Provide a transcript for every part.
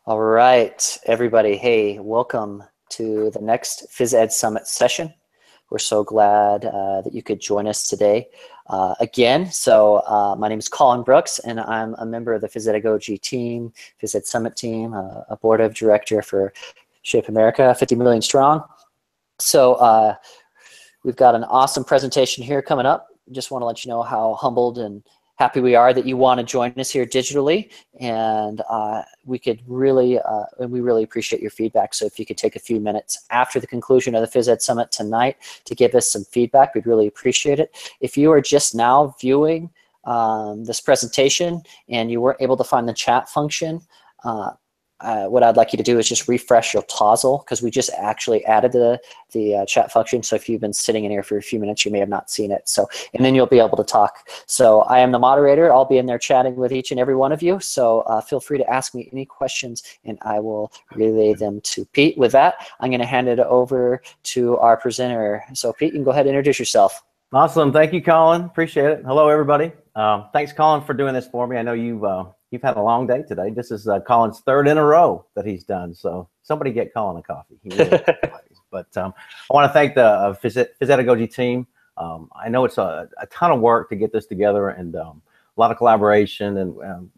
All right, everybody. Hey, welcome to the next Phys Ed Summit session. We're so glad that you could join us today again. So my name is Colin Brooks, and I'm a member of the Phys Ed team, Phys Ed Summit team, a board of director for Shape America, 50 million strong. So we've got an awesome presentation here coming up. Just want to let you know how humbled and happy we are that you want to join us here digitally, and we really appreciate your feedback. So if you could take a few minutes after the conclusion of the Phys Ed Summit tonight to give us some feedback, we'd really appreciate it. If you are just now viewing this presentation and you weren't able to find the chat function, what I'd like you to do is just refresh your toggle, because we just actually added the chat function. So if you've been sitting in here for a few minutes, you may have not seen it. So, and then you'll be able to talk. So I am the moderator. I'll be in there chatting with each and every one of you. So feel free to ask me any questions and I will relay them to Pete. With that, I'm going to hand it over to our presenter. So Pete, you can go ahead and introduce yourself. Awesome. Thank you, Colin. Appreciate it. Hello, everybody. Thanks, Colin, for doing this for me. I know you've had a long day today. This is Colin's third in a row that he's done. So somebody get Colin a coffee. He really but I want to thank the Phys Ed team. I know it's a ton of work to get this together and a lot of collaboration, and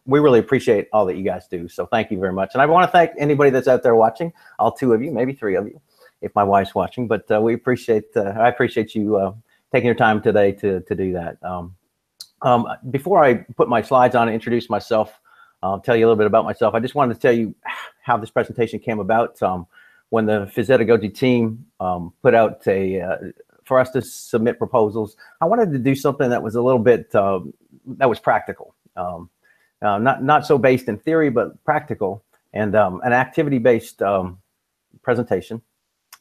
we really appreciate all that you guys do. So thank you very much. And I want to thank anybody that's out there watching, all two of you, maybe three of you, if my wife's watching. But we appreciate, I appreciate you taking your time today to do that. Before I put my slides on and introduce myself, I'll tell you a little bit about myself. I just wanted to tell you how this presentation came about. When the Phys Ed team put out for us to submit proposals, I wanted to do something that was a little bit, that was practical. Not so based in theory, but practical, and an activity-based presentation.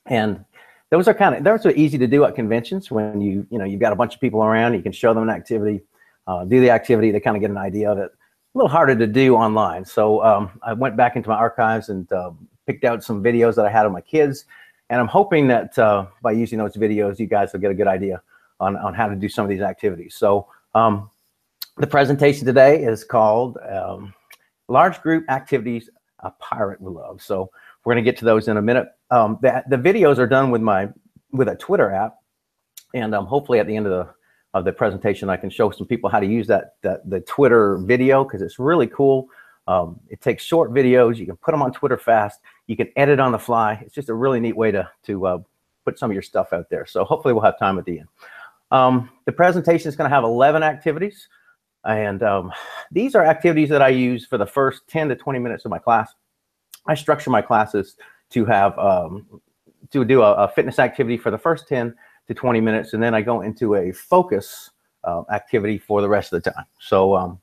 And those are easy to do at conventions when you've got a bunch of people around. You can show them an activity, do the activity, they kind of get an idea of it. A little harder to do online. So I went back into my archives and picked out some videos that I had of my kids. And I'm hoping that by using those videos, you guys will get a good idea on how to do some of these activities. So the presentation today is called Large Group Activities a Pirate Will Love. So we're going to get to those in a minute. The videos are done with a Twitter app, and hopefully at the end of the presentation, I can show some people how to use the Twitter video, because it's really cool. It takes short videos. You can put them on Twitter fast. You can edit on the fly. It's just a really neat way to put some of your stuff out there. So hopefully we'll have time at the end. The presentation is going to have 11 activities, and these are activities that I use for the first 10 to 20 minutes of my class. I structure my classes to have to do a fitness activity for the first 10 to 20 minutes, and then I go into a focus activity for the rest of the time. So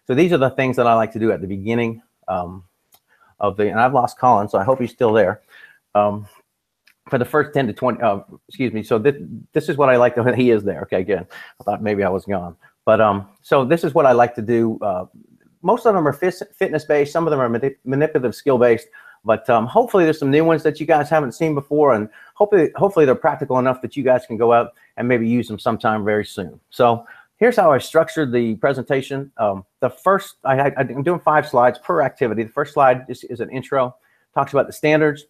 so these are the things that I like to do at the beginning and I've lost Colin, so I hope he's still there. For the first 10 to 20, excuse me. So this is what I like to, he is there. Okay, good. I thought maybe I was gone. But so this is what I like to do. Most of them are fitness-based. Some of them are manipulative skill-based. But hopefully there's some new ones that you guys haven't seen before, and hopefully they're practical enough that you guys can go out and maybe use them sometime very soon. So here's how I structured the presentation. The first, I'm doing 5 slides per activity. The first slide is an intro, talks about the standards.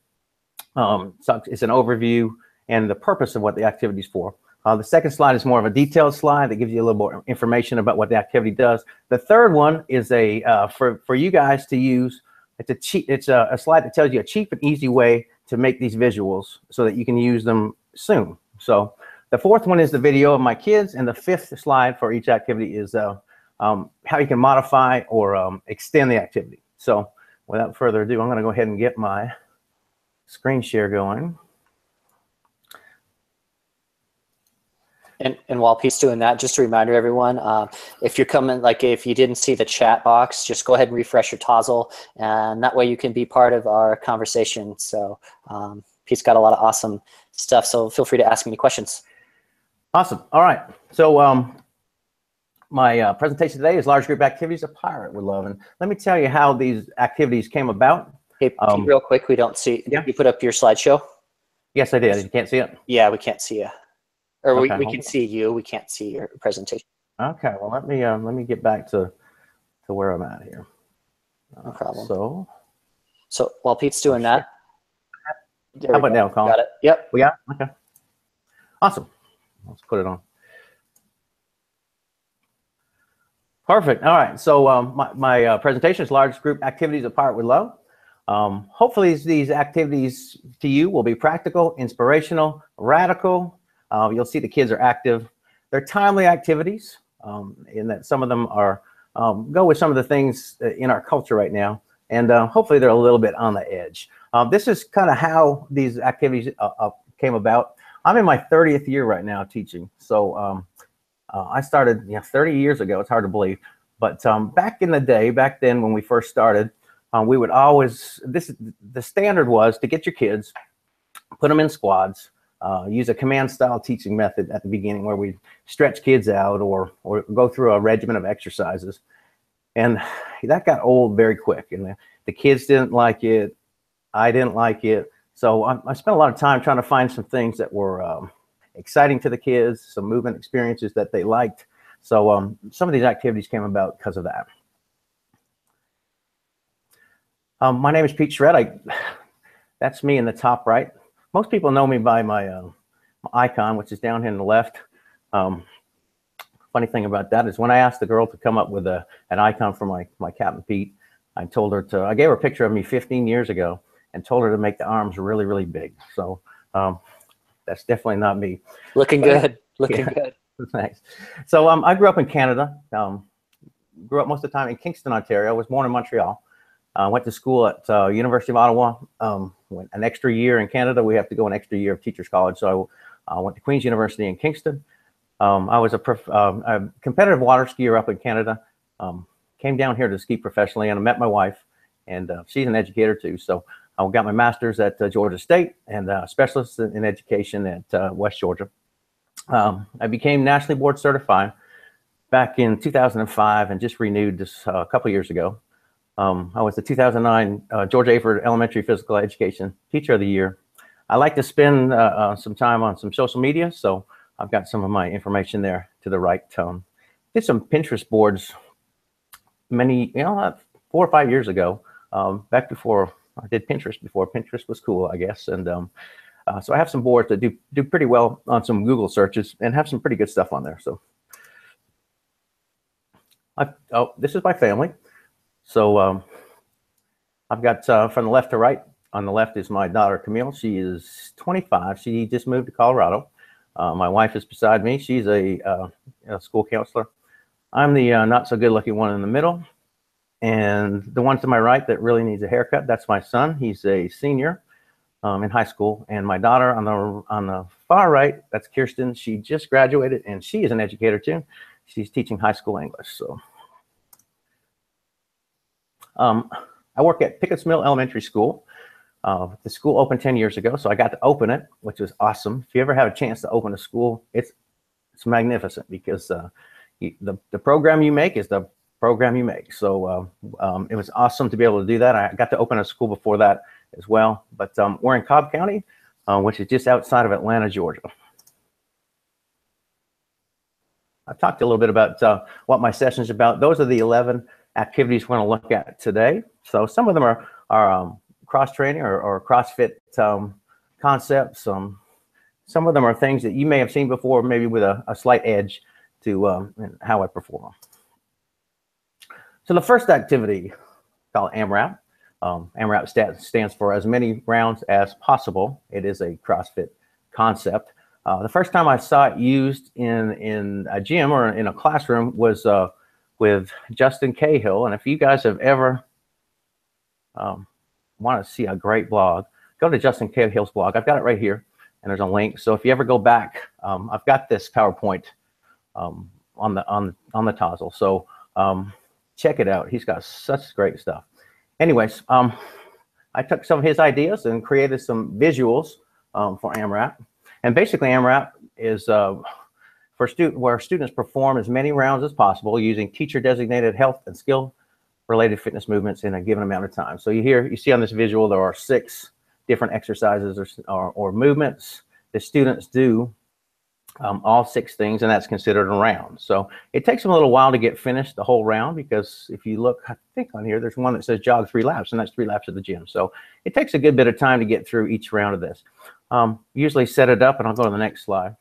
It's an overview and the purpose of what the activity is for. The second slide is more of a detailed slide that gives you a little more information about what the activity does. The third one is for you guys to use. It's a slide that tells you a cheap and easy way to make these visuals so that you can use them soon. So the fourth one is the video of my kids, and the fifth slide for each activity is how you can modify or extend the activity. So without further ado, I'm going to go ahead and get my screen share going. And while Pete's doing that, just a reminder, everyone, if you're coming, like if you didn't see the chat box, just go ahead and refresh your toggle, and that way you can be part of our conversation. So Pete's got a lot of awesome stuff, so feel free to ask me any questions. Awesome. All right. So my presentation today is Large Group Activities a Pirate Would Love. And let me tell you how these activities came about. Hey, Pete, real quick, we don't see, yeah. You put up your slideshow? Yes, I did. You can't see it? Yeah, we can't see you. Or okay, we can see you. We can't see your presentation. Okay. Well, let me get back to where I'm at here. No problem. So So while Pete's doing that, how about now, Colin? Got it. Yep. We got it? Okay. Awesome. Let's put it on. Perfect. All right. So my presentation is large group activities apart with love. Hopefully these activities to you will be practical, inspirational, radical. You'll see the kids are active. They're timely activities in that some of them are go with some of the things in our culture right now. And hopefully they're a little bit on the edge. This is kind of how these activities came about. I'm in my 30th year right now teaching. So I started 30 years ago. It's hard to believe. But back in the day, back then when we first started, we would always, the standard was to get your kids, put them in squads, use a command style teaching method at the beginning where we stretch kids out or go through a regimen of exercises. And that got old very quick. And the kids didn't like it. I didn't like it. So I spent a lot of time trying to find some things that were exciting to the kids, some movement experiences that they liked. So some of these activities came about because of that. My name is Pete Charrette. That's me in the top right. Most people know me by my icon, which is down here on the left. Funny thing about that is when I asked the girl to come up with an icon for my Captain Pete, I gave her a picture of me 15 years ago and told her to make the arms really, really big. So that's definitely not me. Looking good. Looking good. Thanks. So I grew up in Canada. Grew up most of the time in Kingston, Ontario. I was born in Montreal. Went to school at University of Ottawa. Went an extra year in Canada. We have to go an extra year of teachers college. So I went to Queen's University in Kingston. I was a competitive water skier up in Canada. Came down here to ski professionally, and I met my wife, and she's an educator too. So I got my master's at Georgia State and specialist in education at West Georgia. I became nationally board certified back in 2005 and just renewed this a couple years ago. I was the 2009 George Avard Elementary Physical Education Teacher of the Year. I like to spend some time on some social media, so I've got some of my information there to the right. Did some Pinterest boards many, 4 or 5 years ago, back before I did Pinterest, before Pinterest was cool, I guess. And so I have some boards that do pretty well on some Google searches and have some pretty good stuff on there. So this is my family. So I've got from the left to right. On the left is my daughter, Camille. She is 25. She just moved to Colorado. My wife is beside me. She's a school counselor. I'm the not so good looking one in the middle. And the one to my right that really needs a haircut, that's my son. He's a senior in high school. And my daughter on the far right, that's Kirsten. She just graduated and she is an educator too. She's teaching high school English. So I work at Pickett's Mill Elementary School. The school opened 10 years ago, so I got to open it, which was awesome. If you ever have a chance to open a school, it's magnificent because the program you make is the program you make. So it was awesome to be able to do that. I got to open a school before that as well. But we're in Cobb County, which is just outside of Atlanta, Georgia. I've talked a little bit about what my session is about. Those are the 11 activities we're going to look at today. So some of them are cross training or CrossFit concepts. Some of them are things that you may have seen before, maybe with a slight edge to how I perform. So the first activity, called AMRAP. AMRAP stands for as many rounds as possible. It is a CrossFit concept. The first time I saw it used in a gym or in a classroom was with Justin Cahill. And if you guys have ever want to see a great blog, go to Justin Cahill's blog. I've got it right here, and there's a link. So if you ever go back, I've got this PowerPoint on the Tozzle. So check it out. He's got such great stuff. Anyways, I took some of his ideas and created some visuals for AMRAP. And basically, AMRAP is where students perform as many rounds as possible using teacher-designated health and skill-related fitness movements in a given amount of time. So you see on this visual, there are 6 different exercises or movements the students do all 6 things, and that's considered a round. So it takes them a little while to get finished the whole round, because if you look, I think on here, there's one that says jog 3 laps, and that's 3 laps at the gym. So it takes a good bit of time to get through each round of this. Usually set it up, and I'll go to the next slide.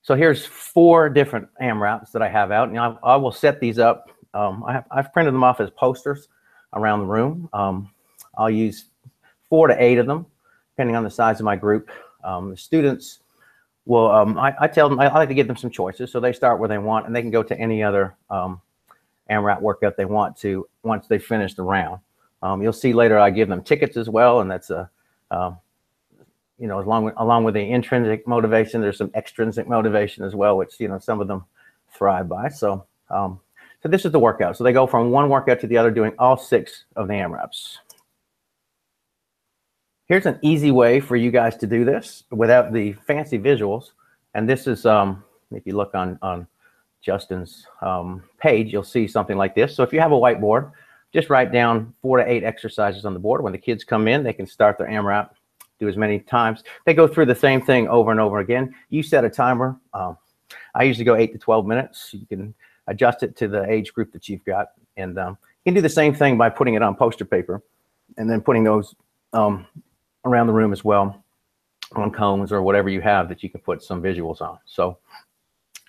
So here's 4 different AMRAPs that I have out, and I will set these up. I've printed them off as posters around the room. I'll use 4 to 8 of them, depending on the size of my group. The students will, I tell them, I like to give them some choices, so they start where they want, and they can go to any other AMRAP workout they want to once they finish the round. You'll see later I give them tickets as well, and that's a, you know, along with the intrinsic motivation, there's some extrinsic motivation as well, which, you know, some of them thrive by. So, so this is the workout. So they go from one workout to the other, doing all 6 of the AMRAPs. Here's an easy way for you guys to do this without the fancy visuals. And this is, if you look on Justin's page, you'll see something like this. So if you have a whiteboard, just write down 4 to 8 exercises on the board. When the kids come in, they can start their AMRAP, do as many times. They go through the same thing over and over again. You set a timer. I usually go 8 to 12 minutes. You can adjust it to the age group that you've got. And you can do the same thing by putting it on poster paper and then putting those around the room as well, on cones or whatever you have that you can put some visuals on. So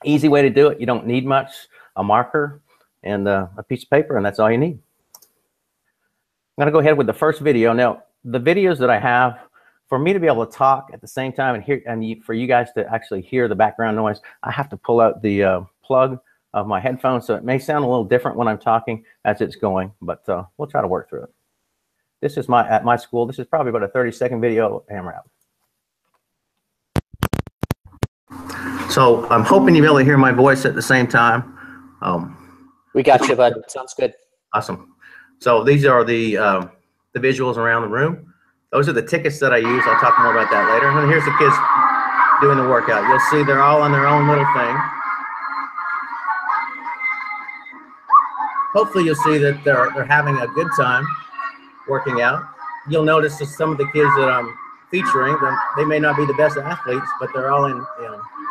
easy way to do it. You don't need much, a marker and a piece of paper, and that's all you need. I'm gonna go ahead with the first video. Now, the videos that I have, for me to be able to talk at the same time and hear, and for you guys to actually hear the background noise, I have to pull out the plug of my headphones, so it may sound a little different when I'm talking as it's going, but we'll try to work through it. This is at my school. This is probably about a 30-second video AMRAP. So I'm hoping you'll be able to hear my voice at the same time. We got you, bud. Sounds good. Awesome. So these are the visuals around the room. Those are the tickets that I use. I'll talk more about that later. And here's the kids doing the workout. You'll see they're all on their own little thing. Hopefully you'll see that they're having a good time working out. You'll notice that some of the kids that I'm featuring, they may not be the best athletes, but they're all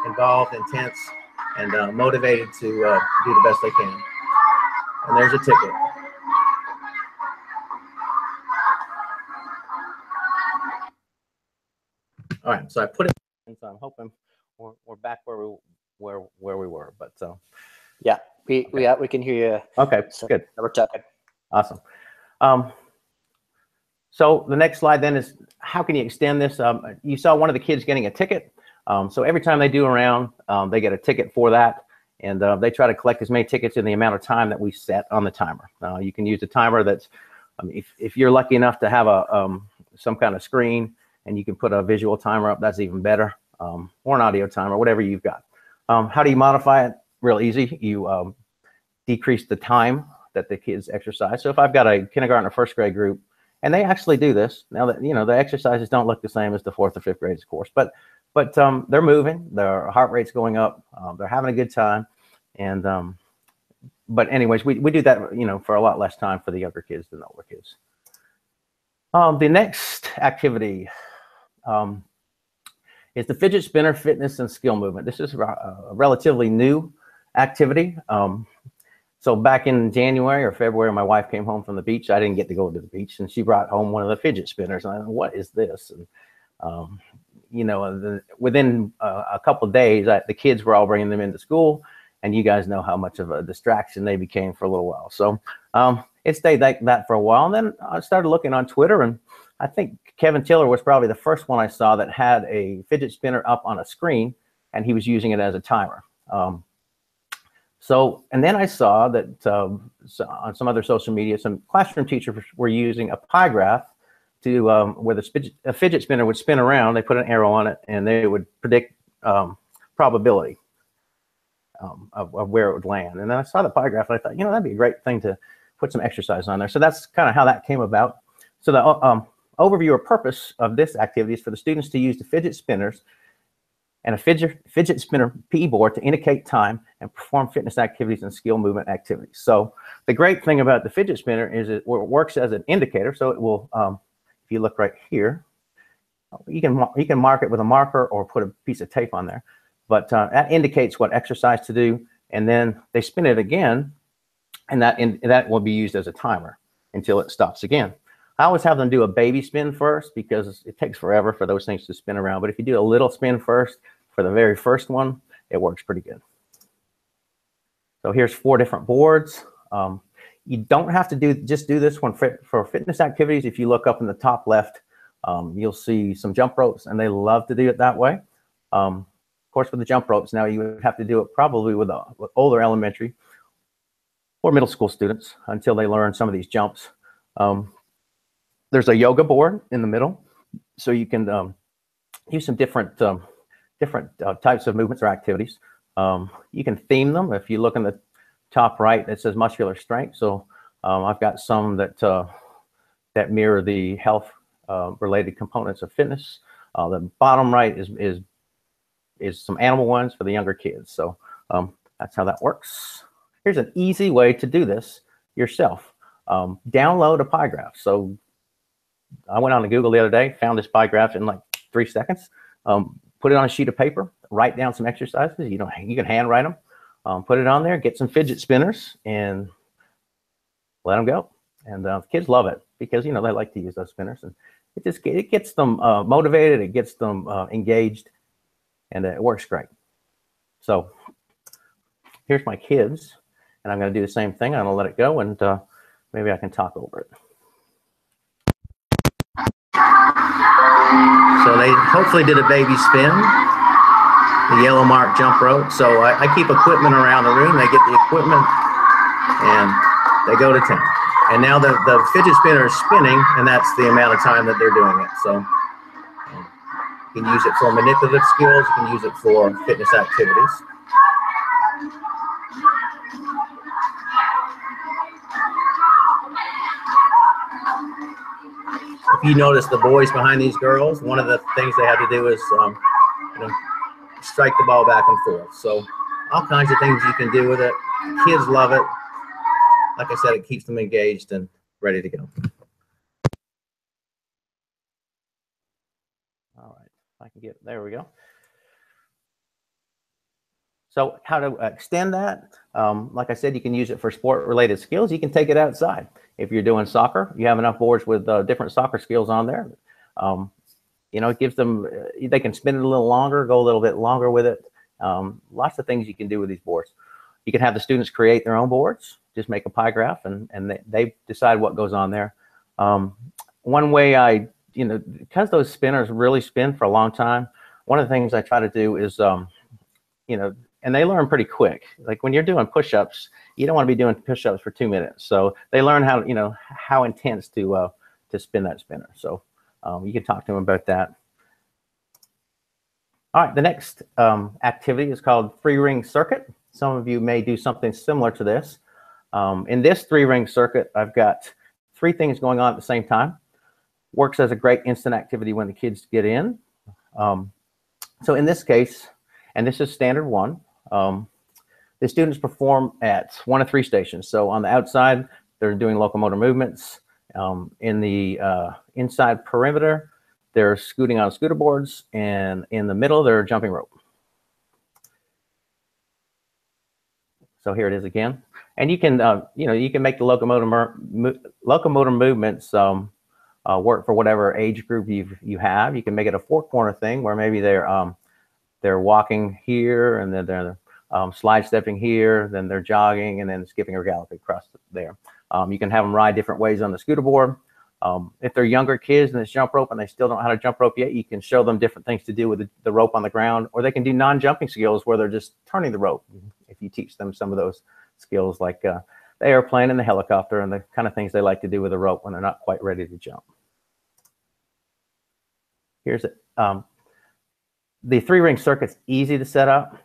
involved, intense, and motivated to do the best they can. And there's a ticket. All right, so I put it in, so I'm hoping we're back where we were, but yeah, we can hear you. Okay, so good. We're talking. Awesome. So the next slide then is, how can you extend this? You saw one of the kids getting a ticket. So every time they do a round, they get a ticket for that. And they try to collect as many tickets in the amount of time that we set on the timer. You can use a timer that's, if you're lucky enough to have some kind of screen and you can put a visual timer up, that's even better, or an audio timer, whatever you've got. How do you modify it? Real easy. You decrease the time that the kids exercise. So if I've got a kindergarten or first grade group, and they actually do this, now that, you know, the exercises don't look the same as the 4th or 5th grade, of course, but they're moving, their heart rate's going up, they're having a good time. And, but anyways, we do that, you know, for a lot less time for the younger kids than the older kids. The next activity is the fidget spinner fitness and skill movement. This is a relatively new activity. So back in January or February, my wife came home from the beach. I didn't get to go to the beach, and she brought home one of the fidget spinners. And I thought, what is this? And you know, within a couple of days, the kids were all bringing them into school, and you guys know how much of a distraction they became for a little while. So it stayed like that for a while. And then I started looking on Twitter, and I think Kevin Tiller was probably the first one I saw that had a fidget spinner up on a screen, and he was using it as a timer. And then I saw that on some other social media, some classroom teachers were using a pie graph to where a fidget spinner would spin around. They put an arrow on it, and they would predict probability of where it would land. And then I saw the pie graph, and I thought, you know, that'd be a great thing to put some exercise on there. So that's kind of how that came about. So the overview or purpose of this activity is for the students to use the fidget spinners and a fidget spinner PE board to indicate time and perform fitness activities and skill movement activities. So the great thing about the fidget spinner is it works as an indicator. So it will, if you look right here, You can mark it with a marker or put a piece of tape on there, but that indicates what exercise to do, and then they spin it again, and that will be used as a timer until it stops again. I always have them do a baby spin first because it takes forever for those things to spin around, but if you do a little spin first for the very first one, it works pretty good. So here's 4 different boards. You don't have to just do this one for fitness activities. If you look up in the top left, you'll see some jump ropes, and they love to do it that way. Of course, with the jump ropes, now you would have to do it probably with older elementary or middle school students until they learn some of these jumps. There's a yoga board in the middle, so you can use some different types of movements or activities. You can theme them. If you look in the top right, it says muscular strength. So I've got some that mirror the health related components of fitness. The bottom right is some animal ones for the younger kids. So that's how that works. Here's an easy way to do this yourself. Download a pie graph. So I went on to Google the other day, found this pie graph in like 3 seconds. Put it on a sheet of paper, write down some exercises. You can handwrite them, put it on there, get some fidget spinners, and let them go. And the kids love it because they like to use those spinners, and it gets them motivated, it gets them engaged, and it works great. So here's my kids, and I'm going to do the same thing. I'm going to let it go, and maybe I can talk over it. So they hopefully did a baby spin, the yellow mark jump rope. So I keep equipment around the room. They get the equipment and they go to 10. And now the fidget spinner is spinning, and that's the amount of time that they're doing it. So you can use it for manipulative skills. You can use it for fitness activities. If you notice the boys behind these girls, one of the things they have to do is strike the ball back and forth. So all kinds of things you can do with it. Kids love it. Like I said, it keeps them engaged and ready to go. All right, if I can get, there we go. So how to extend that? Like I said, you can use it for sport-related skills. You can take it outside. If you're doing soccer, you have enough boards with different soccer skills on there. It gives them, they can spin it a little longer, go a little bit longer with it. Lots of things you can do with these boards. You can have the students create their own boards, just make a pie graph, and they decide what goes on there. One way because those spinners really spin for a long time, one of the things I try to do is, and they learn pretty quick. Like when you're doing push-ups, you don't want to be doing push-ups for 2 minutes. So they learn how intense to spin that spinner. So you can talk to them about that. All right, the next activity is called 3-ring circuit. Some of you may do something similar to this. In this 3-ring circuit, I've got 3 things going on at the same time. Works as a great instant activity when the kids get in. So in this case, and this is standard 1, the students perform at 1 of 3 stations. So on the outside, they're doing locomotor movements. In the inside perimeter, they're scooting on scooter boards, and in the middle, they're jumping rope. So here it is again. And you can, you can make the locomotor movements work for whatever age group you have. You can make it a 4-corner thing where maybe they're walking here, and then they're slide stepping here, then they're jogging, and then skipping or galloping across there. You can have them ride different ways on the scooter board. If they're younger kids and it's jump rope and they still don't know how to jump rope yet, you can show them different things to do with the rope on the ground, or they can do non-jumping skills where they're just turning the rope. If you teach them some of those skills, like the airplane and the helicopter and the kind of things they like to do with the rope when they're not quite ready to jump. Here's it. The 3-ring circuit's easy to set up.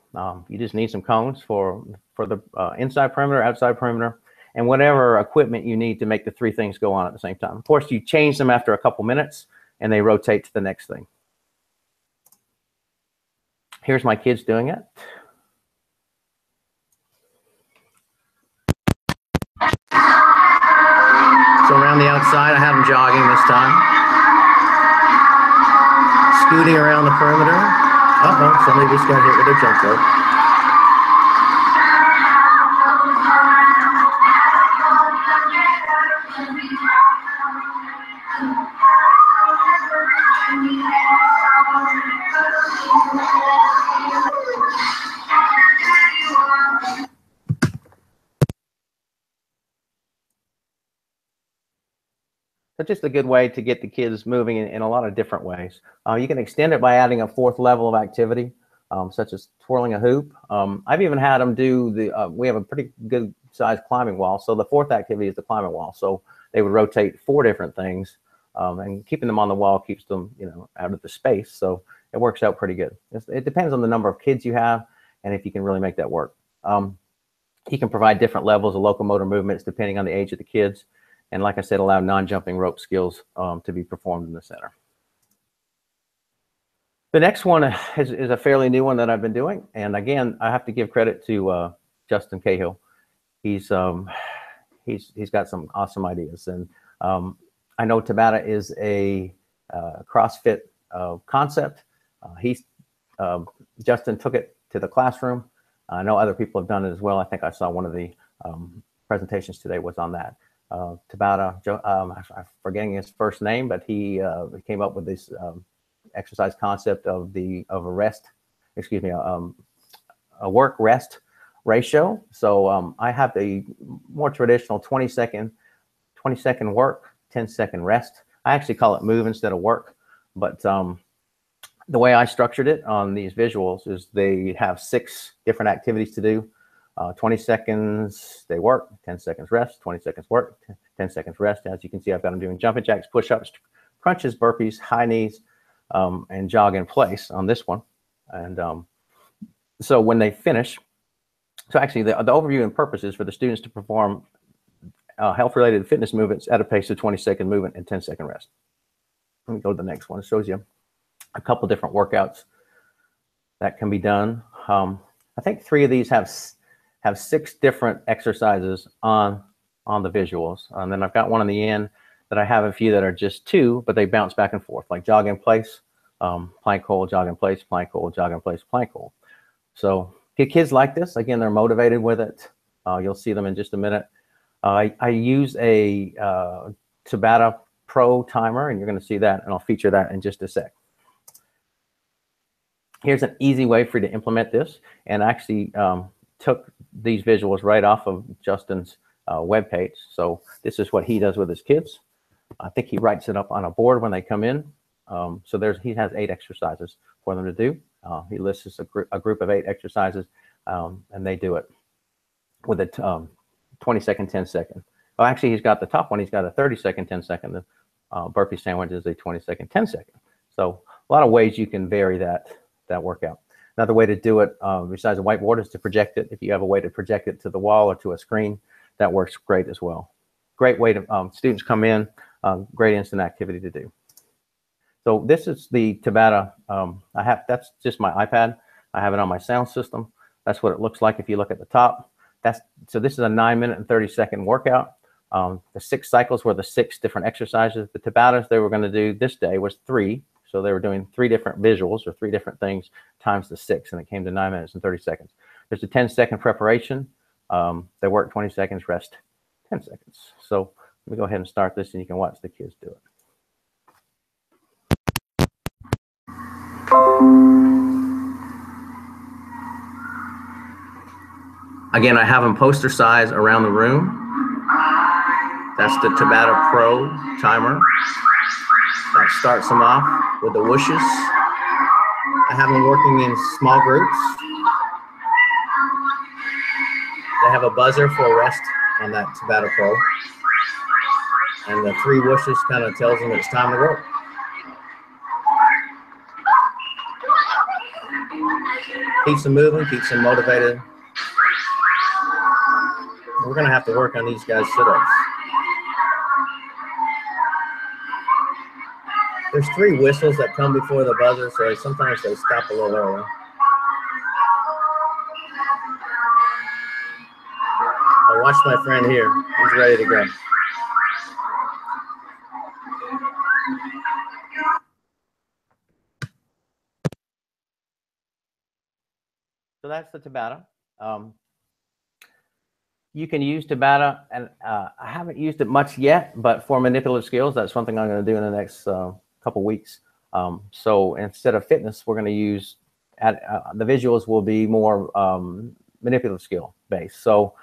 You just need some cones for the inside perimeter, outside perimeter, and whatever equipment you need to make the 3 things go on at the same time. Of course, you change them after a couple minutes, and they rotate to the next thing. Here's my kids doing it. So around the outside, I have them jogging this time. scooting around the perimeter. Uh-oh, somebody just got hit with a jump rope. So just a good way to get the kids moving in a lot of different ways. You can extend it by adding a fourth level of activity, such as twirling a hoop. I've even had them do we have a pretty good sized climbing wall. So the fourth activity is the climbing wall. So they would rotate 4 different things, and keeping them on the wall keeps them, out of the space. So it works out pretty good. It depends on the number of kids you have and if you can really make that work. You can provide different levels of locomotor movements depending on the age of the kids. And like I said, allow non-jumping rope skills to be performed in the center. The next one is a fairly new one that I've been doing. And again, I have to give credit to Justin Cahill. He's got some awesome ideas. And I know Tabata is a CrossFit concept. Justin took it to the classroom. I know other people have done it as well. I think I saw one of the presentations today was on that. Tabata, I'm forgetting his first name, but he came up with this exercise concept of a work rest ratio. So I have the more traditional 20-second work, 10-second rest. I actually call it move instead of work, but the way I structured it on these visuals is they have 6 different activities to do. 20 seconds they work, 10 seconds rest, 20 seconds work, 10 seconds rest. As you can see, I've got them doing jumping jacks, push-ups, crunches, burpees, high knees, and jog in place on this one. And so when they finish, so actually the overview and purpose is for the students to perform health-related fitness movements at a pace of 20-second movement and 10-second rest. Let me go to the next one. It shows you a couple different workouts that can be done. I think 3 of these have 6 different exercises on the visuals. And then I've got one on the end that I have a few that are just 2, but they bounce back and forth, like jog in place, plank hold, jog in place, plank hold, jog in place, plank hold. So kids like this. Again, they're motivated with it. You'll see them in just a minute. I use a Tabata Pro timer, and you're going to see that, and I'll feature that in just a sec. Here's an easy way for you to implement this, and actually took these visuals right off of Justin's webpage. So this is what he does with his kids. I think he writes it up on a board when they come in. So he has 8 exercises for them to do. He lists a group of 8 exercises, and they do it with a 20-second, 10-second. Oh, actually, he's got the top one. He's got a 30-second, 10-second. The burpee sandwich is a 20-second, 10-second. So a lot of ways you can vary that workout. Another way to do it, besides a whiteboard, is to project it. If you have a way to project it to the wall or to a screen, that works great as well. Great way to, students come in, great instant activity to do. So this is the Tabata. That's just my iPad. I have it on my sound system. That's what it looks like if you look at the top. So this is a 9-minute and 30-second workout. The 6 cycles were the 6 different exercises. The Tabatas they were going to do this day was 3. So they were doing 3 different visuals or 3 different things times the 6, and it came to 9 minutes and 30 seconds. There's a 10-second preparation. They work 20 seconds, rest 10 seconds. So let me go ahead and start this, and you can watch the kids do it. Again, I have them poster size around the room. That's the Tabata Pro timer. That starts them off with the whooshes. I have them working in small groups. They have a buzzer for rest on that Tabata Pro. And the 3 whooshes kind of tells them it's time to work. Keeps them moving, keeps them motivated. We're going to have to work on these guys' sit-ups. There's 3 whistles that come before the buzzer, so sometimes they stop a little early. I'll watch my friend here. He's ready to go. So that's the TABATA. You can use TABATA, and I haven't used it much yet, but for manipulative skills, that's something I'm going to do in the next couple weeks. So instead of fitness, we're going to use, the visuals will be more manipulative skill based. So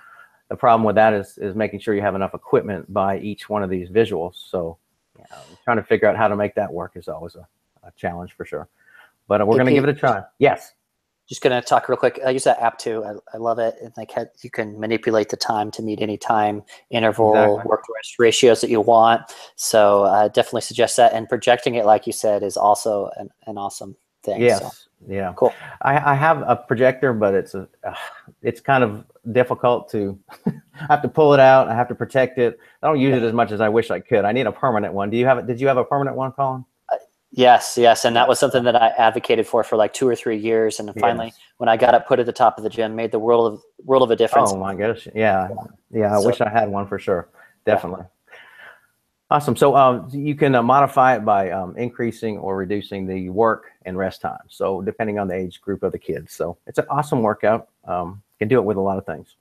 the problem with that is making sure you have enough equipment by each one of these visuals. So trying to figure out how to make that work is always a challenge for sure. But we're going to give it a try. Yes. Just going to talk real quick. I use that app too. I love it. And like you can manipulate the time to meet any time interval, work rest ratios that you want. So I definitely suggest that. And projecting it, like you said, is also an awesome thing. Yes. So, yeah. Cool. I have a projector, but it's kind of difficult to. I have to pull it out. I have to protect it. I don't use it as much as I wish I could. I need a permanent one. Do you have it? Did you have a permanent one, Colin? Yes, and that was something that I advocated for like 2 or 3 years, and finally, when I got it put at the top of the gym, made the world of a difference. Oh my gosh, yeah. I wish I had one for sure, definitely. Yeah. Awesome. So you can modify it by increasing or reducing the work and rest time. So depending on the age group of the kids. So it's an awesome workout. You can do it with a lot of things.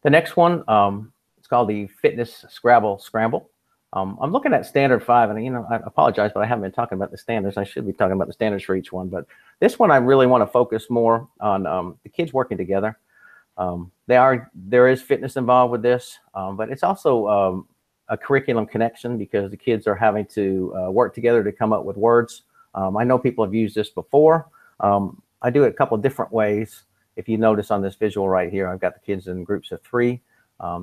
The next one, it's called the Fitness Scrabble-Scramble. I'm looking at standard 5, and I apologize, but I haven't been talking about the standards. I should be talking about the standards for each one, but this one I really want to focus more on the kids working together. There is fitness involved with this, but it's also a curriculum connection because the kids are having to work together to come up with words. I know people have used this before. I do it a couple of different ways. If you notice on this visual right here, I've got the kids in groups of 3.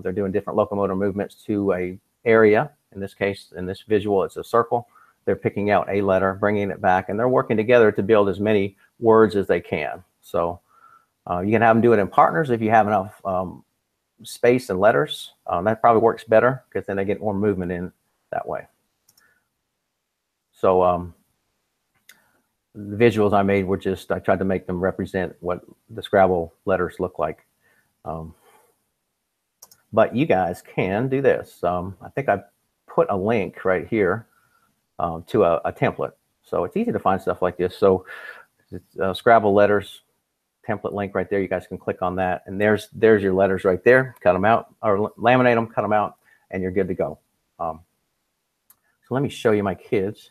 They're doing different locomotor movements to a area. In this case, in this visual, it's a circle. They're picking out a letter, bringing it back, and they're working together to build as many words as they can. So you can have them do it in partners if you have enough space and letters. That probably works better because then they get more movement in that way. So the visuals I made were I tried to make them represent what the Scrabble letters look like. But you guys can do this. I think I put a link right here to a template. So it's easy to find stuff like this. So it's Scrabble letters template link right there. You guys can click on that. And there's your letters right there. Cut them out or laminate them, cut them out, and you're good to go. So let me show you my kids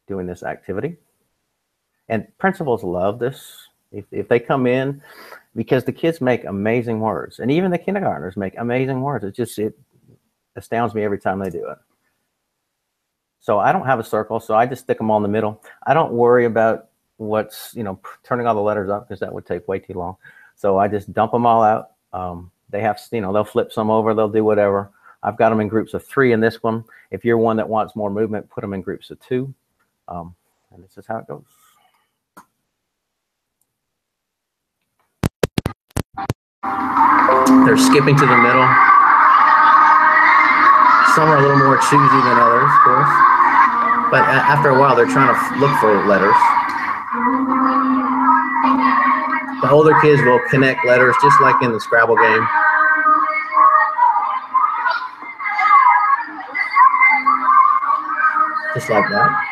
doing this activity. And principals love this. If they come in, because the kids make amazing words, and even the kindergartners make amazing words. It astounds me every time they do it. So I don't have a circle, so I just stick them all in the middle. I don't worry about what's, turning all the letters up because that would take way too long. So I just dump them all out. They have, they'll flip some over, they'll do whatever. I've got them in groups of 3 in this one. If you're one that wants more movement, put them in groups of 2. And this is how it goes. They're skipping to the middle. Some are a little more choosy than others, of course. But after a while, they're trying to look for letters. The older kids will connect letters just like in the Scrabble game. Just like that.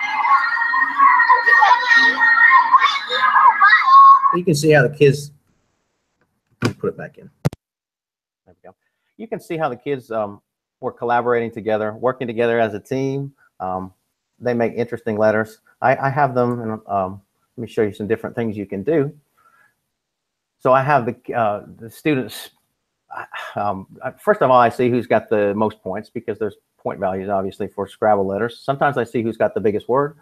You can see how the kids, put it back in. There we go. You can see how the kids were collaborating together, working together as a team. They make interesting letters. I have them, and let me show you some different things you can do. So I have the students. First of all, I see who's got the most points because there's point values, obviously, for Scrabble letters. Sometimes I see who's got the biggest word.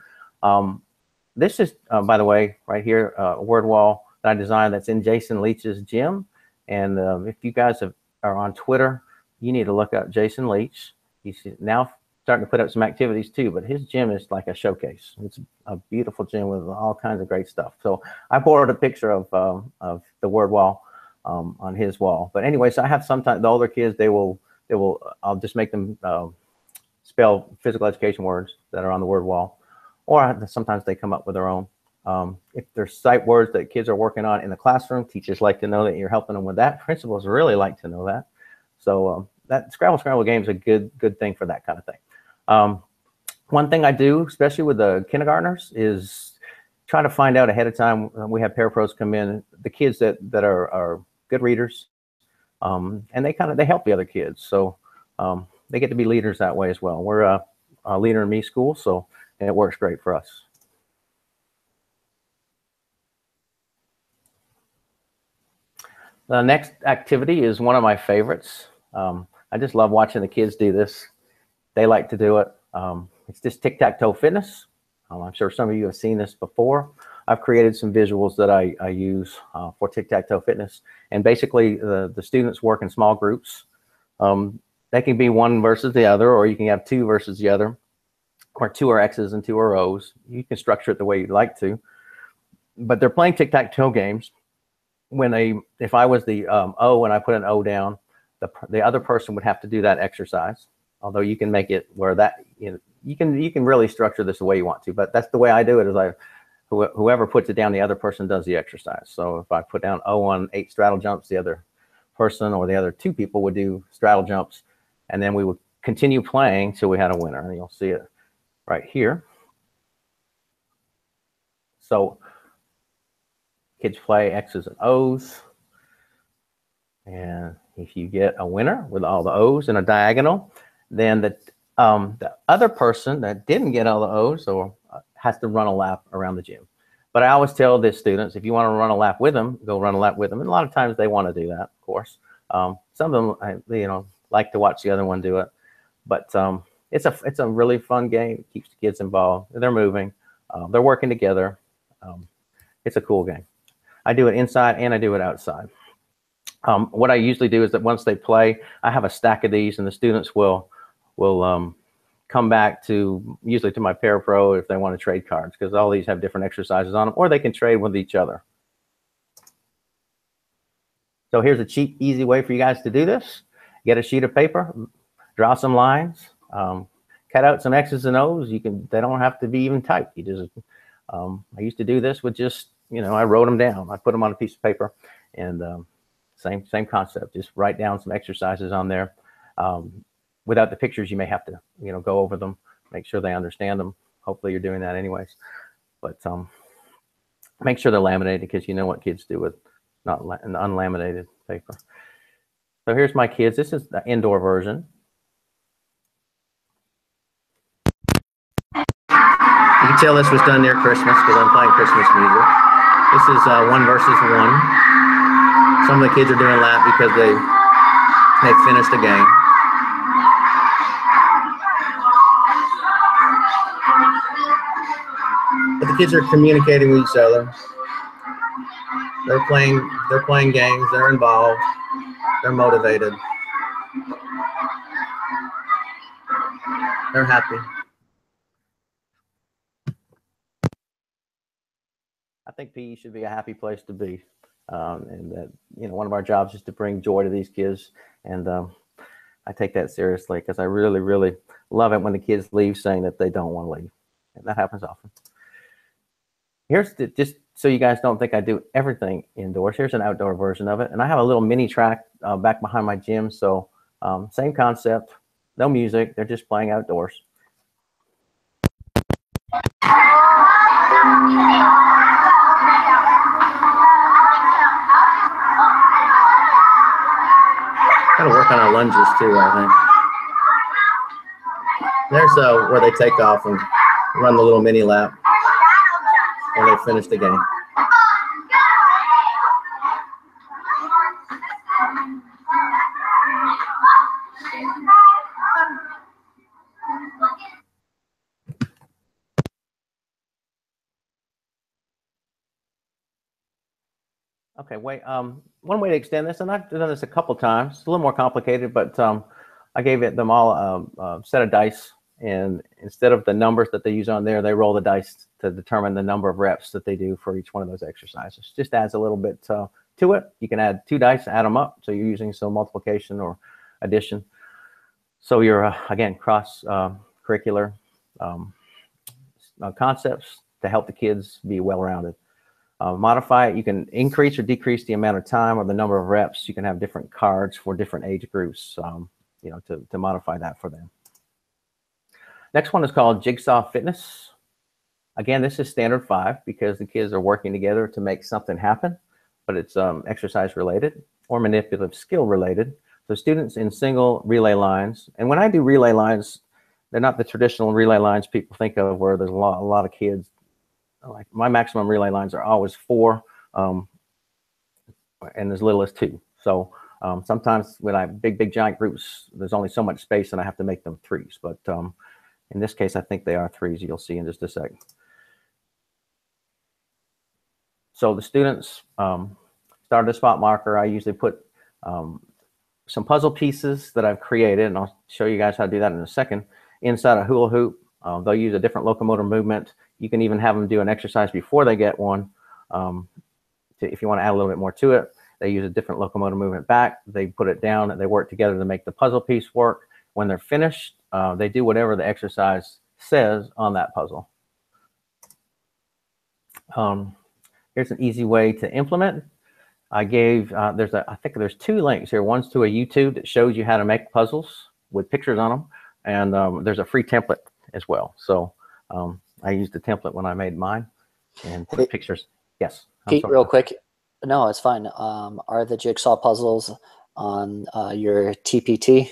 This is, by the way, right here, a word wall that I designed that's in Jason Leach's gym. And if you guys are on Twitter, you need to look up Jason Leach. He's now starting to put up some activities too, but his gym is like a showcase. It's a beautiful gym with all kinds of great stuff. So I borrowed a picture of the word wall on his wall. But anyway, so I have sometimes the older kids, I'll just make them spell physical education words that are on the word wall. Or sometimes they come up with their own. If there's sight words that kids are working on in the classroom, teachers like to know that you're helping them with that. Principals really like to know that. So that Scrabble game is a good thing for that kind of thing. One thing I do, especially with the kindergartners, is try to find out ahead of time. We have parapros come in, the kids that are good readers, and they help the other kids. So they get to be leaders that way as well. We're a Leader in Me school, so and it works great for us. The next activity is one of my favorites. I just love watching the kids do this. They like to do it. It's just tic-tac-toe fitness. I'm sure some of you have seen this before. I've created some visuals that I use for tic-tac-toe fitness. And basically, the students work in small groups. They can be one versus the other, or you can have two versus the other, or two are X's and two are O's. You can structure it the way you'd like to. But they're playing tic-tac-toe games. If I was the O and I put an O down, the other person would have to do that exercise. Although you can make it where that, you can really structure this the way you want to, but that's the way I do it. Is whoever puts it down, the other person does the exercise. So if I put down O on 8 straddle jumps, the other person or the other 2 people would do straddle jumps, and then we would continue playing till we had a winner. And you'll see it right here. So kids play X's and O's, and if you get a winner with all the O's in a diagonal, then the other person that didn't get all the O's has to run a lap around the gym. But I always tell the students, if you want to run a lap with them, go run a lap with them. And a lot of times they want to do that, of course. Some of them, like to watch the other one do it. But it's a really fun game. It keeps the kids involved. They're moving. They're working together. It's a cool game. I do it inside and I do it outside. What I usually do is that once they play, I have a stack of these, and the students will come back usually to my parapro if they want to trade cards, because all these have different exercises on them, or they can trade with each other. So here's a cheap, easy way for you guys to do this. Get a sheet of paper, draw some lines, cut out some X's and O's. They don't have to be even typed. You just I used to do this with just, I wrote them down. I put them on a piece of paper, and same concept. Just write down some exercises on there. Without the pictures, you may have to, go over them, make sure they understand them. Hopefully you're doing that anyways. But make sure they're laminated, because you know what kids do with not an unlaminated paper. So here's my kids. This is the indoor version. You can tell this was done near Christmas because I'm playing Christmas music. This is 1 versus 1. Some of the kids are doing a lap because they finished a game. But the kids are communicating with each other. They're playing games. They're involved. They're motivated. They're happy. I think PE should be a happy place to be, and that one of our jobs is to bring joy to these kids, and I take that seriously, because I really, really love it when the kids leave saying that they don't want to leave, and that happens often. Here's just so you guys don't think I do everything indoors. Here's an outdoor version of it, and I have a little mini track back behind my gym. So same concept, no music. They're just playing outdoors. Gotta work on our lunges too, I think. There's where they take off and run the little mini lap when they finish the game. Okay, wait. One way to extend this, and I've done this a couple times. It's a little more complicated, but I gave them all a set of dice, and instead of the numbers that they use on there, they roll the dice to determine the number of reps that they do for each one of those exercises. Just adds a little bit to it. You can add 2 dice, add them up, so you're using some multiplication or addition. So you're again cross curricular concepts to help the kids be well-rounded. Modify it. You can increase or decrease the amount of time or the number of reps. You can have different cards for different age groups, to modify that for them. Next one is called Jigsaw Fitness. Again, this is standard 5 because the kids are working together to make something happen, but it's exercise related or manipulative skill related. So students in single relay lines, and when I do relay lines, they're not the traditional relay lines people think of where there's a lot of kids. Like my maximum relay lines are always 4 and as little as 2. So sometimes when I have big giant groups, there's only so much space and I have to make them 3s. But in this case, I think they are 3s. You'll see in just a second. So the students started a spot marker. I usually put some puzzle pieces that I've created, and I'll show you guys how to do that in a second, inside a hula hoop. They'll use a different locomotor movement. You can even have them do an exercise before they get one. If you want to add a little bit more to it, they use a different locomotor movement back. They put it down and they work together to make the puzzle piece work. When they're finished, they do whatever the exercise says on that puzzle. Here's an easy way to implement. I gave, I think there's 2 links here. One's to a YouTube that shows you how to make puzzles with pictures on them. And there's a free template as well. So I used the template when I made mine and put pictures. Yes. Pete, real quick. No, it's fine. Are the jigsaw puzzles on your TPT?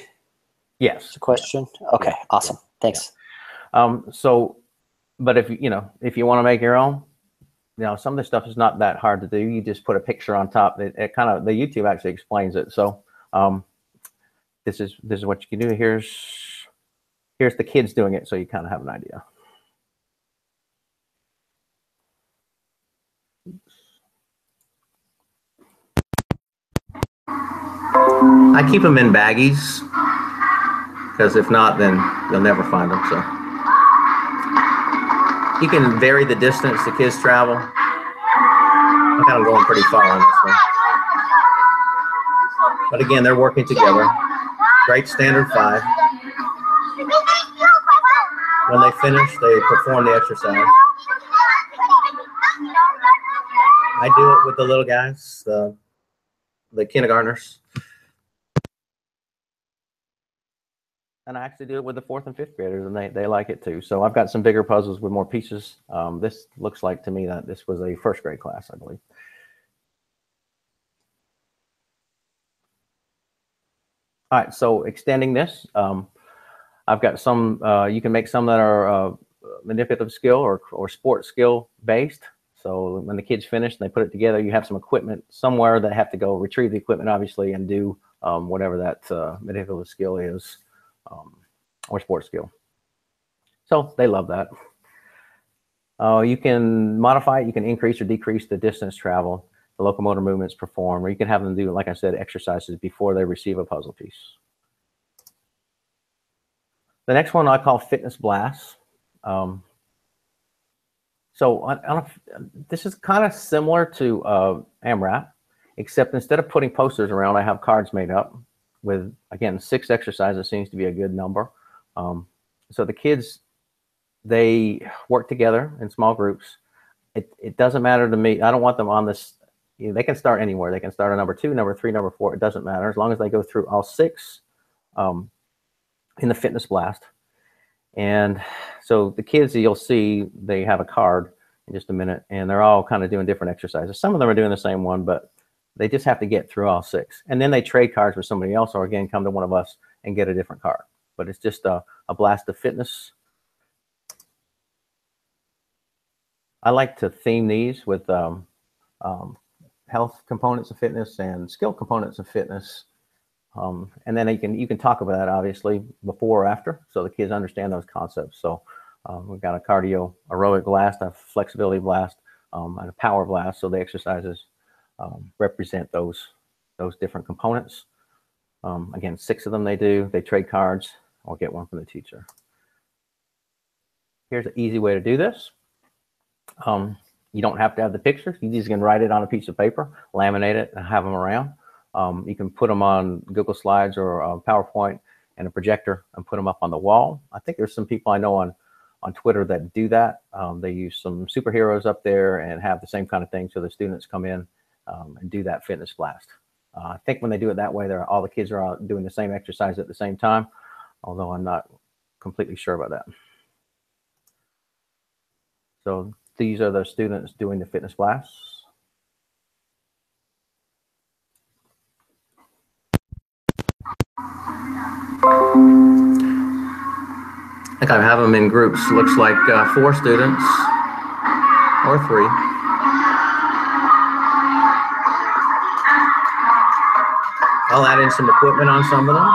Yes. Question? Okay, yeah. Awesome. Yeah. Thanks. Yeah. But if you want to make your own, some of the stuff is not that hard to do. You just put a picture on top. It kind of, the YouTube actually explains it. So this is what you can do. Here's the kids doing it, so you kind of have an idea. I keep them in baggies because if not, then you'll never find them. So you can vary the distance the kids travel. I'm kind of going pretty far on this one. But again, they're working together. Great standard 5. When they finish, they perform the exercise. I do it with the little guys, the kindergartners. And I actually do it with the 4th and 5th graders, and they like it too. So I've got some bigger puzzles with more pieces. This looks like to me that this was a 1st grade class, I believe. All right, so extending this, I've got some, you can make some that are manipulative skill or sports skill based. So when the kids finish and they put it together, you have some equipment somewhere that have to go retrieve the equipment, obviously, and do whatever that manipulative skill is. Or sports skill. So they love that. You can modify it. You can increase or decrease the distance traveled, the locomotor movements performed, or you can have them do, like I said, exercises before they receive a puzzle piece. The next one I call fitness blasts. This is kind of similar to AMRAP, except instead of putting posters around, I have cards made up with, again, 6 exercises seems to be a good number. So the kids, they work together in small groups. It doesn't matter to me. I don't want them on this. They can start anywhere. They can start at number 2, number 3, number 4. It doesn't matter as long as they go through all 6 in the fitness blast. And so the kids, you'll see they have a card in just a minute, and they're all kind of doing different exercises. Some of them are doing the same one, but they just have to get through all 6. And then they trade cards with somebody else, or again, come to one of us and get a different card. But it's just a blast of fitness. I like to theme these with health components of fitness and skill components of fitness. And then you can talk about that, obviously, before or after, so the kids understand those concepts. So we've got a cardio aerobic blast, a flexibility blast, and a power blast. So the exercises represent those different components. Again, 6 of them they do. They trade cards or get one from the teacher. Here's an easy way to do this. You don't have to have the pictures. You just can write it on a piece of paper, laminate it, and have them around. You can put them on Google Slides or PowerPoint and a projector and put them up on the wall. I think there's some people I know on Twitter that do that. They use some superheroes up there and have the same kind of thing, so the students come in and do that fitness blast. I think when they do it that way, all the kids are doing the same exercise at the same time, although I'm not completely sure about that. So these are the students doing the fitness class. I think I have them in groups. Looks like 4 students or 3. I'll add in some equipment on some of them.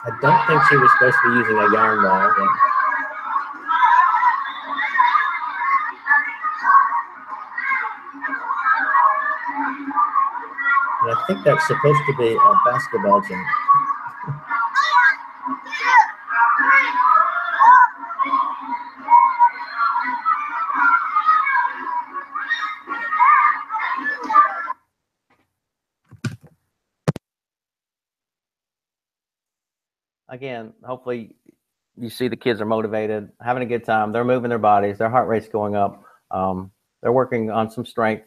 I don't think she was supposed to be using a yarn ball. But I think that's supposed to be a basketball gym. Again, hopefully you see the kids are motivated, having a good time. They're moving their bodies. Their heart rate's going up. They're working on some strength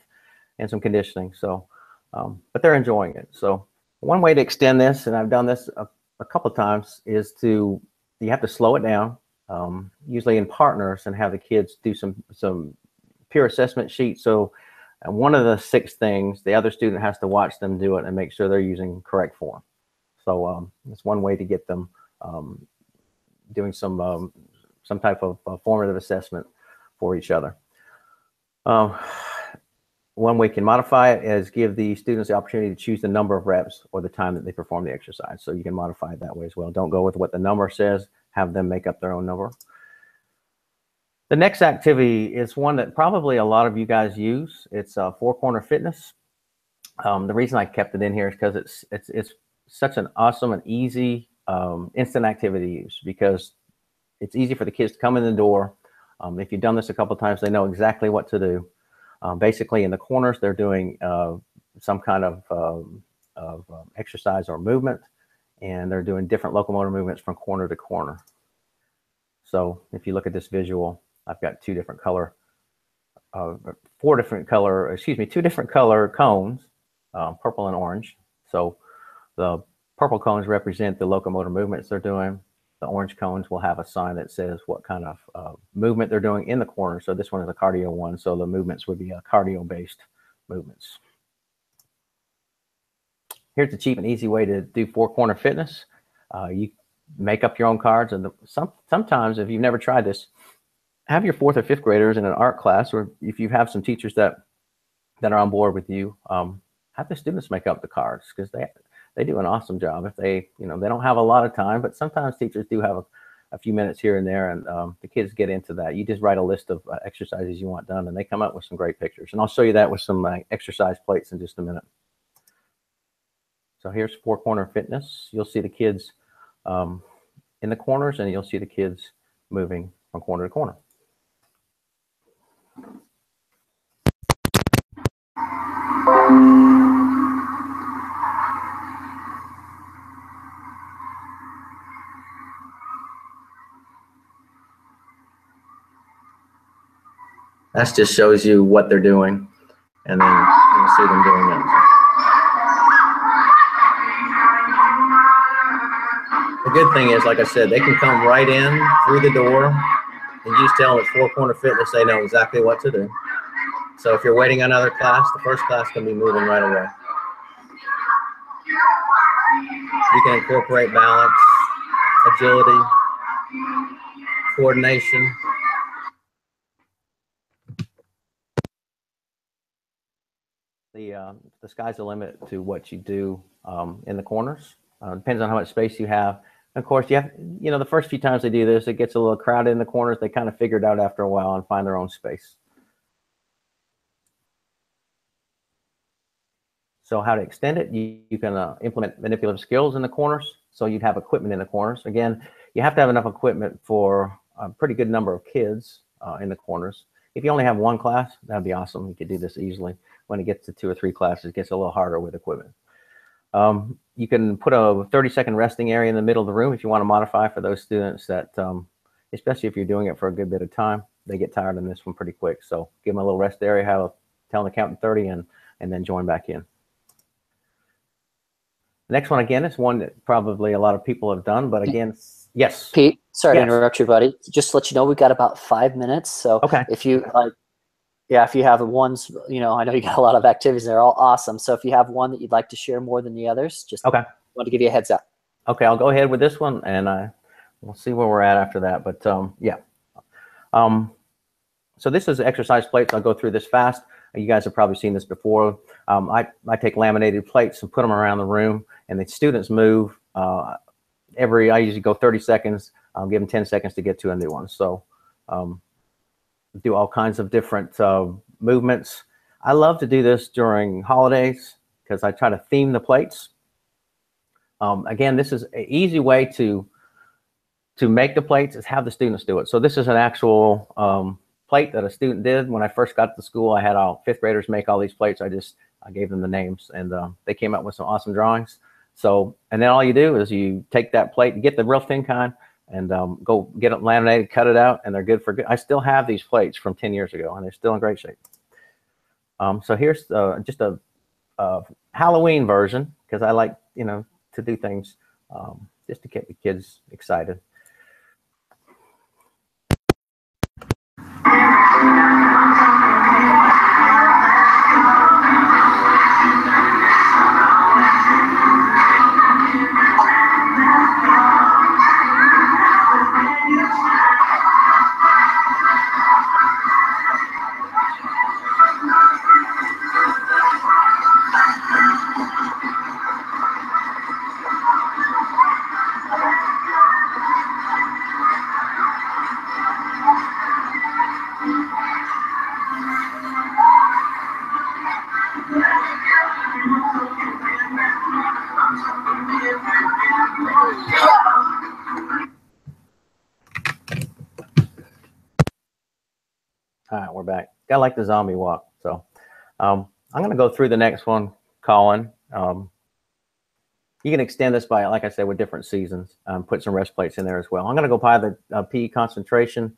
and some conditioning. So, but they're enjoying it. So one way to extend this, and I've done this a couple of times, is you have to slow it down, usually in partners, and have the kids do some peer assessment sheets. So one of the 6 things, the other student has to watch them do it and make sure they're using correct form. So it's one way to get them doing some type of formative assessment for each other. One way you can modify it is give the students the opportunity to choose the number of reps or the time that they perform the exercise. So you can modify it that way as well. Don't go with what the number says. Have them make up their own number. The next activity is one that probably a lot of you guys use. It's 4-corner fitness. The reason I kept it in here is because it's such an awesome and easy instant activity to use, because it's easy for the kids to come in the door. If you've done this a couple of times, they know exactly what to do. Basically, in the corners, they're doing some kind of exercise or movement, and they're doing different locomotor movements from corner to corner. So if you look at this visual, I've got 2 different color cones, purple and orange. So the purple cones represent the locomotor movements they're doing. The orange cones will have a sign that says what kind of movement they're doing in the corner. So this one is a cardio one. So the movements would be cardio-based movements. Here's a cheap and easy way to do 4-corner fitness. You make up your own cards. And sometimes, if you've never tried this, have your 4th or 5th graders in an art class, or if you have some teachers that are on board with you, have the students make up the cards, because they do an awesome job. If they don't have a lot of time, but sometimes teachers do have a few minutes here and there, and the kids get into that. You just write a list of exercises you want done, and they come up with some great pictures. And I'll show you that with some exercise plates in just a minute. So here's 4-corner fitness. You'll see the kids in the corners, and you'll see the kids moving from corner to corner. That just shows you what they're doing, and then you'll see them doing it. The good thing is, like I said, they can come right in through the door, and you just tell them it's 4-corner fitness. They know exactly what to do. So if you're waiting on another class, the first class can be moving right away. You can incorporate balance, agility, coordination. The sky's the limit to what you do in the corners. Depends on how much space you have. And of course, you have, the first few times they do this, it gets a little crowded in the corners. They kind of figure it out after a while and find their own space. So how to extend it? You can implement manipulative skills in the corners. So you'd have equipment in the corners. Again, you have to have enough equipment for a pretty good number of kids in the corners. If you only have 1 class, that'd be awesome. You could do this easily. When it gets to 2 or 3 classes, it gets a little harder with equipment. You can put a 30-second resting area in the middle of the room if you want to modify for those students that, especially if you're doing it for a good bit of time, they get tired in this one pretty quick. So give them a little rest area, have tell them to count to 30 and then join back in. The next one, again, is one that probably a lot of people have done, but again, yes. Pete, sorry yes. to interrupt you, buddy. Just to let you know, we've got about 5 minutes. So okay. if you like, yeah, if you have ones, you know, I know you got a lot of activities. They're all awesome. So if you have one that you'd like to share more than the others, just okay. want to give you a heads up. Okay, I'll go ahead with this one, and we'll see where we're at after that. But yeah. So this is exercise plates. I'll go through this fast. You guys have probably seen this before. I take laminated plates and put them around the room, and the students move. I usually go 30 seconds. I'll give them 10 seconds to get to a new one. So do all kinds of different movements. I love to do this during holidays because I try to theme the plates. Again, this is an easy way to make the plates is have the students do it. So this is an actual plate that a student did when I first got to school. I had all 5th graders make all these plates. I gave them the names, and they came up with some awesome drawings. So, and then all you do is you take that plate, you get the real thin kind, and go get it laminated, cut it out, and they're good for good. I still have these plates from 10 years ago, and they're still in great shape. So here's just a Halloween version, because I like, you know, to do things just to get the kids excited. All right, we're back. Got like the zombie walk. So I'm going to go through the next one, Colin. You can extend this by, like I said, with different seasons. Put some rest plates in there as well. I'm going to go by the PE concentration.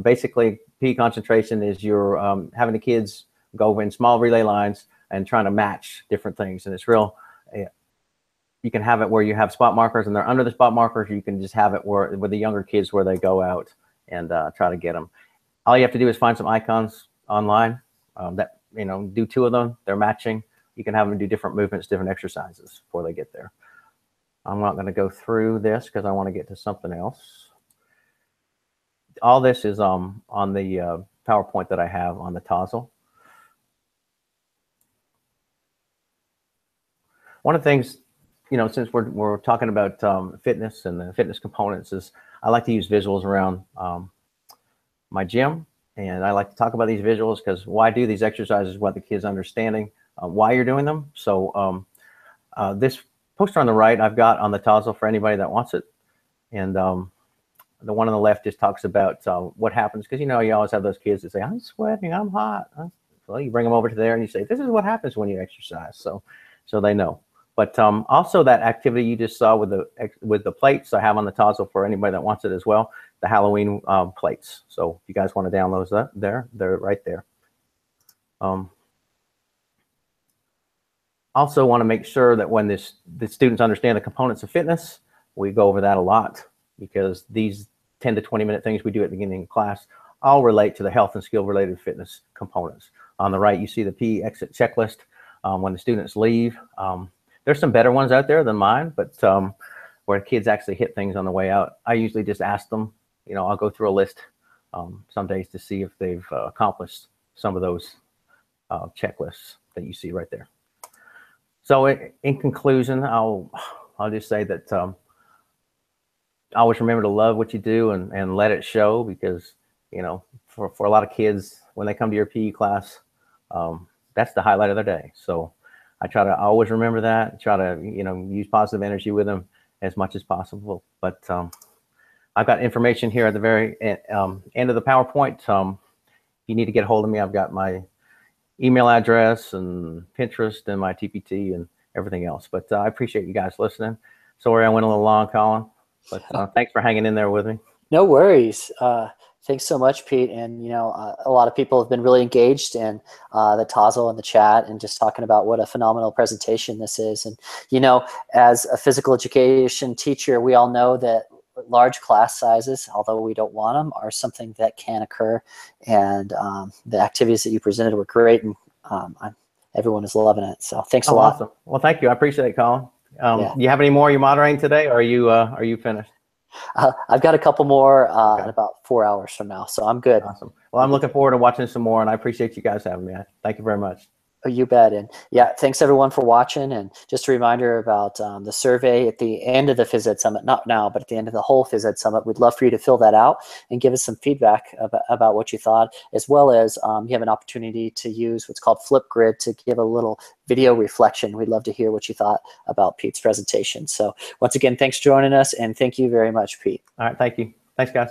Basically, PE concentration is you're having the kids go in small relay lines and trying to match different things. And it's real. You can have it where you have spot markers and they're under the spot markers. You can just have it where with the younger kids where they go out and try to get them. All you have to do is find some icons online that, you know, do 2 of them. They're matching. You can have them do different movements, different exercises before they get there. I'm not going to go through this because I want to get to something else. All this is on the PowerPoint that I have on the Tozzle. One of the things, you know, since we're talking about fitness and the fitness components, is I like to use visuals around my gym, and I like to talk about these visuals because why do these exercises, what the kids understanding why you're doing them. So this poster on the right I've got on the Tozzle for anybody that wants it, and the one on the left just talks about what happens, because you know you always have those kids that say, I'm sweating, I'm hot. Well, you bring them over to there and you say, this is what happens when you exercise, so they know. But also that activity you just saw with the plates I have on the Tozzle for anybody that wants it as well, the Halloween plates. So if you guys want to download that, they're right there. Also want to make sure that when the students understand the components of fitness, we go over that a lot, because these 10 to 20 minute things we do at the beginning of class all relate to the health and skill related fitness components. On the right, you see the PE exit checklist when the students leave. There's some better ones out there than mine, but where kids actually hit things on the way out. I usually just ask them, you know, I'll go through a list some days to see if they've accomplished some of those checklists that you see right there. So in conclusion, I'll just say that always remember to love what you do and let it show, because, you know, for a lot of kids, when they come to your PE class, that's the highlight of their day. So I try to always remember that, try to, you know, use positive energy with them as much as possible. But I've got information here at the very end of the PowerPoint. If you need to get a hold of me, I've got my email address and Pinterest and my TPT and everything else. But I appreciate you guys listening. Sorry I went a little long, Colin, but thanks for hanging in there with me. No worries. Thanks so much, Pete. And, a lot of people have been really engaged in the Tazzle and the chat and just talking about what a phenomenal presentation this is. And, as a physical education teacher, we all know that large class sizes, although we don't want them, are something that can occur. And the activities that you presented were great, and everyone is loving it. So thanks a lot. Awesome. Well, thank you. I appreciate it, Colin. Yeah. You have any more you're moderating today, or are you finished? I've got a couple more Okay. in about 4 hours from now, so I'm good. Awesome. Well, I'm looking forward to watching some more, and I appreciate you guys having me. Thank you very much. Oh, you bet. And yeah, thanks everyone for watching. And just a reminder about the survey at the end of the Phys Ed Summit, not now, but at the end of the whole Phys Ed Summit. We'd love for you to fill that out and give us some feedback about what you thought, as well as you have an opportunity to use what's called Flipgrid to give a little video reflection. We'd love to hear what you thought about Pete's presentation. So once again, thanks for joining us, and thank you very much, Pete. All right, thank you. Thanks, guys.